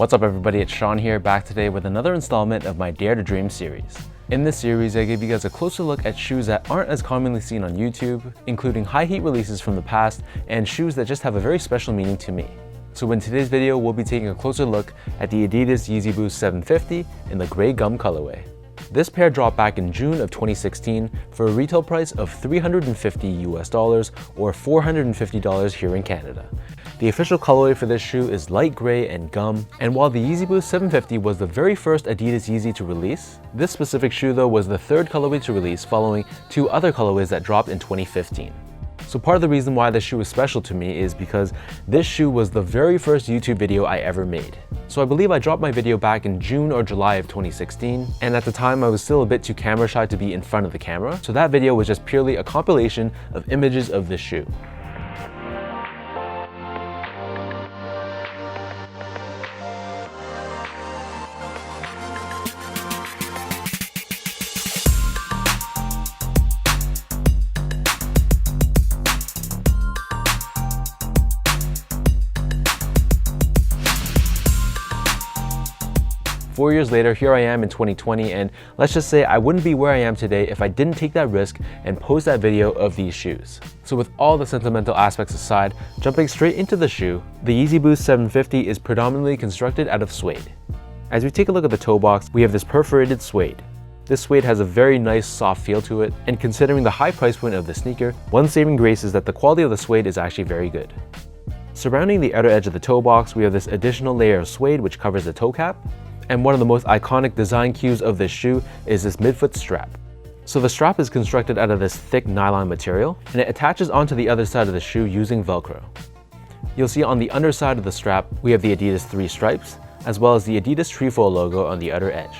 What's up everybody, it's Sean here, back today with another installment of my Dare to Dream series. In this series, I give you guys a closer look at shoes that aren't as commonly seen on YouTube, including high heat releases from the past and shoes that just have a very special meaning to me. So in today's video, we'll be taking a closer look at the Adidas Yeezy Boost 750 in the gray gum colorway. This pair dropped back in June of 2016 for a retail price of $350 US or $450 here in Canada. The official colorway for this shoe is light gray and gum, and while the Yeezy Boost 750 was the very first Adidas Yeezy to release, this specific shoe though was the third colorway to release following two other colorways that dropped in 2015. So part of the reason why this shoe is special to me is because this shoe was the very first YouTube video I ever made. So I believe I dropped my video back in June or July of 2016, and at the time I was still a bit too camera shy to be in front of the camera, so that video was just purely a compilation of images of this shoe. Four years later, here I am in 2020, and let's just say I wouldn't be where I am today if I didn't take that risk and post that video of these shoes. So with all the sentimental aspects aside, jumping straight into the shoe, the Yeezy Boost 750 is predominantly constructed out of suede. As we take a look at the toe box, we have this perforated suede. This suede has a very nice soft feel to it, and considering the high price point of the sneaker, one saving grace is that the quality of the suede is actually very good. Surrounding the outer edge of the toe box, we have this additional layer of suede which covers the toe cap. And one of the most iconic design cues of this shoe is this midfoot strap. So the strap is constructed out of this thick nylon material, and it attaches onto the other side of the shoe using Velcro. You'll see on the underside of the strap, we have the Adidas 3 stripes, as well as the Adidas Trefoil logo on the outer edge.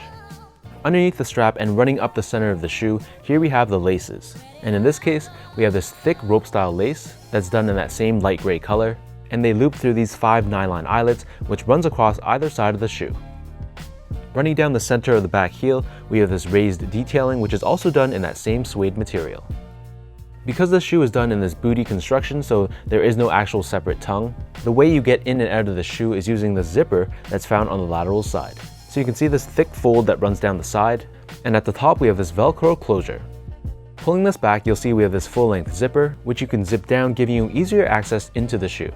Underneath the strap and running up the center of the shoe, here we have the laces. And in this case, we have this thick rope style lace that's done in that same light gray color, and they loop through these 5 nylon eyelets, which runs across either side of the shoe. Running down the center of the back heel, we have this raised detailing, which is also done in that same suede material. Because the shoe is done in this booty construction, so there is no actual separate tongue, the way you get in and out of the shoe is using the zipper that's found on the lateral side. So you can see this thick fold that runs down the side, and at the top we have this Velcro closure. Pulling this back, you'll see we have this full-length zipper, which you can zip down, giving you easier access into the shoe.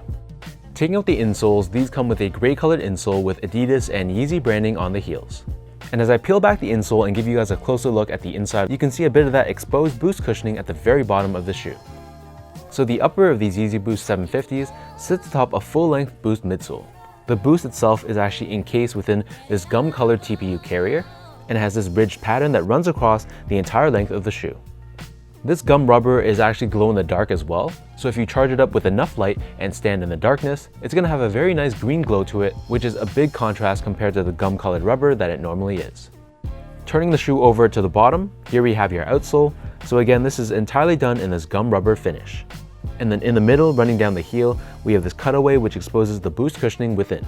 Taking out the insoles, these come with a gray colored insole with Adidas and Yeezy branding on the heels. And as I peel back the insole and give you guys a closer look at the inside, you can see a bit of that exposed boost cushioning at the very bottom of the shoe. So the upper of these Yeezy Boost 750s sits atop a full-length Boost midsole. The Boost itself is actually encased within this gum-colored TPU carrier, and it has this ridged pattern that runs across the entire length of the shoe. This gum rubber is actually glow in the dark as well, so if you charge it up with enough light and stand in the darkness, it's going to have a very nice green glow to it, which is a big contrast compared to the gum colored rubber that it normally is. Turning the shoe over to the bottom, here we have your outsole. So again, this is entirely done in this gum rubber finish. And then in the middle, running down the heel, we have this cutaway which exposes the boost cushioning within.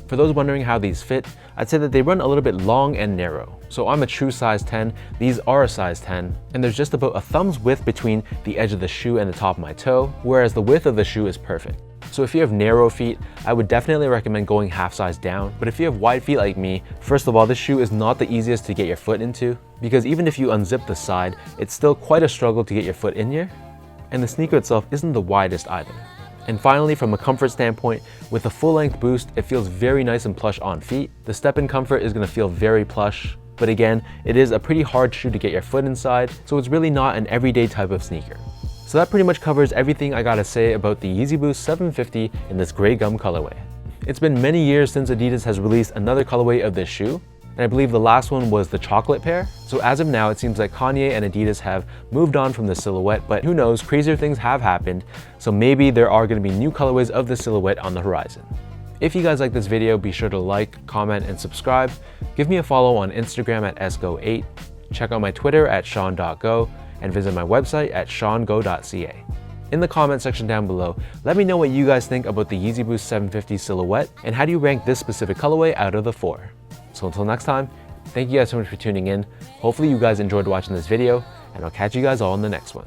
For those wondering how these fit, I'd say that they run a little bit long and narrow. So I'm a true size 10, these are a size 10, and there's just about a thumb's width between the edge of the shoe and the top of my toe, whereas the width of the shoe is perfect. So if you have narrow feet, I would definitely recommend going half size down, but if you have wide feet like me, first of all, this shoe is not the easiest to get your foot into, because even if you unzip the side, it's still quite a struggle to get your foot in here, and the sneaker itself isn't the widest either. And finally, from a comfort standpoint, with a full-length Boost, it feels very nice and plush on feet. The step-in comfort is going to feel very plush, but again, it is a pretty hard shoe to get your foot inside, so it's really not an everyday type of sneaker. So that pretty much covers everything I gotta say about the Yeezy Boost 750 in this gray gum colorway. It's been many years since Adidas has released another colorway of this shoe, and I believe the last one was the chocolate pair. So as of now, it seems like Kanye and Adidas have moved on from the silhouette, but who knows, crazier things have happened, so maybe there are going to be new colorways of the silhouette on the horizon. If you guys like this video, be sure to like, comment, and subscribe. Give me a follow on Instagram at sgo8, check out my Twitter at sean.go, and visit my website at seango.ca. In the comment section down below, let me know what you guys think about the Yeezy Boost 750 silhouette, and how do you rank this specific colorway out of the 4. So until next time, thank you guys so much for tuning in. Hopefully you guys enjoyed watching this video, and I'll catch you guys all in the next one.